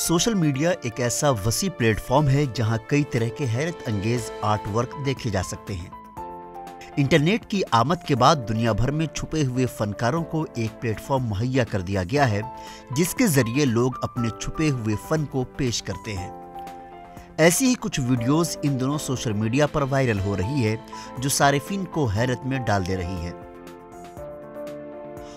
Social media एक ऐसा वसी प्लेटफॉर्म है जहां कई तरह के हैरत अंगेज आर्ट वर्क देखे जा सकते हैं। इंटरनेट की आमद के बाद दुनिया भर में छुपे हुए फनकारों को एक प्लेटफॉर्म मुहैया कर दिया गया है, जिसके जरिए लोग अपने छुपे हुए फन को पेश करते हैं। ऐसी ही कुछ वीडियोस इन दिनों सोशल मीडिया पर वायरल हो रही है, जो सारिफीन को हैरत में डाल दे रही है।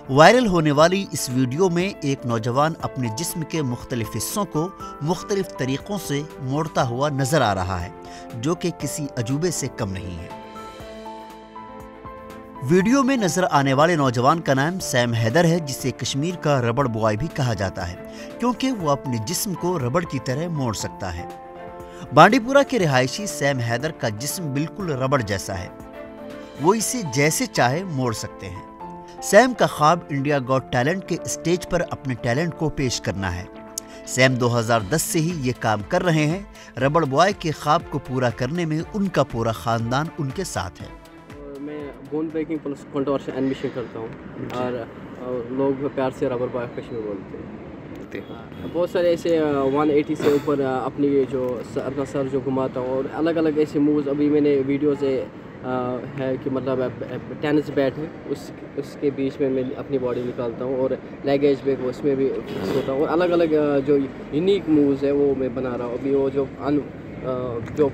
वायरल होने वाली इस वीडियो में एक नौजवान अपने जिस्म के मुख्तलिफ हिस्सों को मुख्तलिफ तरीकों से मोड़ता हुआ नजर आ रहा है, जो कि किसी अजूबे से कम नहीं है। वीडियो में नजर आने वाले नौजवान का नाम सैम हैदर है, जिसे कश्मीर का रबड़ बॉय भी कहा जाता है, क्योंकि वो अपने जिस्म को रबड़ की तरह मोड़ सकता है। बांडीपुरा के रिहायशी सैम हैदर का जिस्म बिल्कुल रबड़ जैसा है, वो इसे जैसे चाहे मोड़ सकते हैं। सैम का ख्वाब इंडिया गॉट टैलेंट के स्टेज पर अपने टैलेंट को पेश करना है। सैम 2010 से ही ये काम कर रहे हैं। रबड़ बॉय के ख्वाब को पूरा करने में उनका पूरा खानदान उनके साथ है। मैं बोन ब्रेकिंग प्लस कंटोर्शन एनिमेशन करता हूँ और लोग प्यार से रबड़ बॉय कश्मीर बोलते हैं। बहुत सारे ऐसे 180 से ऊपर अपनी जो अपना सर जो घुमाता हूँ और अलग अलग ऐसे मूव्स अभी मैंने वीडियोज़ है कि मतलब टेनिस बैट है उसके बीच में मैं अपनी बॉडी निकालता हूँ और लेग एज बैक उसमें भी फिक्स होता हूँ और अलग अलग जो यूनिक मूव्स है वो मैं बना रहा हूँ अभी। वो जो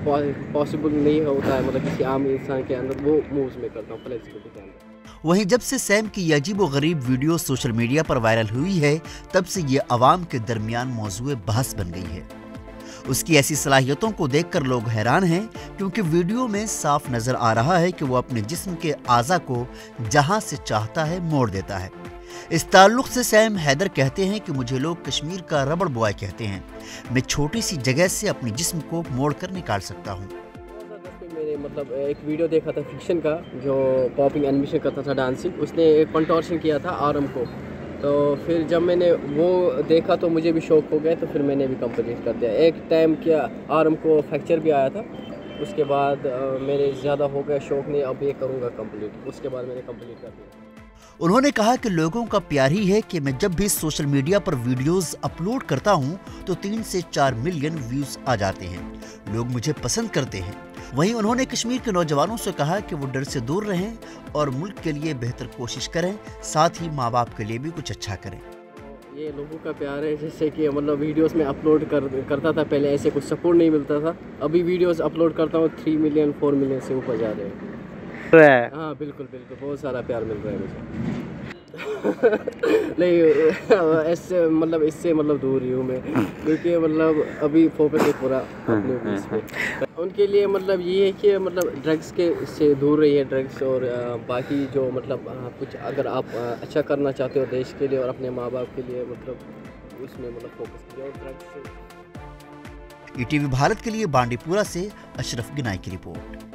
पॉसिबल नहीं होता है मतलब किसी आम इंसान के अंदर, वो मूव्स मैं करता हूँ फ्लेक्सिबिलिटी के अंदर। वहीं जब से सैम की अजीब व गरीब वीडियो सोशल मीडिया पर वायरल हुई है, तब से ये अवाम के दरमियान मौजूए बहस बन गई है। उसकी ऐसी सलाहियतों को देखकर लोग हैरान हैं, क्योंकि वीडियो में साफ नजर आ रहा है कि वो अपने जिस्म के आज़ा को जहां से चाहता है मोड़ देता है। इस ताल्लुक से सैम हैदर कहते हैं कि मुझे लोग कश्मीर का रबड़ बॉय कहते हैं। मैं छोटी सी जगह से अपने जिस्म को मोड़ कर निकाल सकता हूँ। मैंने मतलब एक वीडियो देखा था फिक्शन का, जो पॉपिंग एनिमेशन करता था डांसिंग, उसने एक कंटोर्शन किया था आर्म को। तो फिर जब मैंने वो देखा तो मुझे भी शौक हो गया, तो फिर मैंने भी कंप्लीट कर दिया। एक टाइम क्या आर्म को फ्रैक्चर भी आया था, उसके बाद मेरे ज़्यादा हो गया शौक, नहीं अब ये करूँगा कंप्लीट, उसके बाद मैंने कंप्लीट कर दिया। उन्होंने कहा कि लोगों का प्यार ही है कि मैं जब भी सोशल मीडिया पर वीडियोस अपलोड करता हूं तो 3 से 4 मिलियन व्यूज आ जाते हैं। लोग मुझे पसंद करते हैं। वहीं उन्होंने कश्मीर के नौजवानों से कहा कि वो डर से दूर रहें और मुल्क के लिए बेहतर कोशिश करें, साथ ही माँ बाप के लिए भी कुछ अच्छा करें। ये लोगों का प्यार है, जैसे कि मतलब वीडियोस में अपलोड करता था पहले, ऐसे कुछ सपोर्ट नहीं मिलता था। अभी वीडियोस अपलोड करता हूँ 3 मिलियन 4 मिलियन से ऊपर जा रहे हैं। हाँ बिल्कुल बिल्कुल, बहुत सारा प्यार मिल रहा है मुझे। नहीं ऐसे मतलब इससे मतलब दूर ही हूँ मैं, क्योंकि मतलब अभी फोकस है पूरा अपने ऊपर पे। उनके लिए मतलब ये है कि मतलब ड्रग्स के से दूर रहिए, ड्रग्स और बाकी जो मतलब कुछ अगर आप अच्छा करना चाहते हो देश के लिए और अपने माँ बाप के लिए, मतलब उसमें मतलब फोकस कीजिए और ड्रग्स से। ईटीवी भारत के लिए बांडीपुरा से अशरफ गिनाई की रिपोर्ट।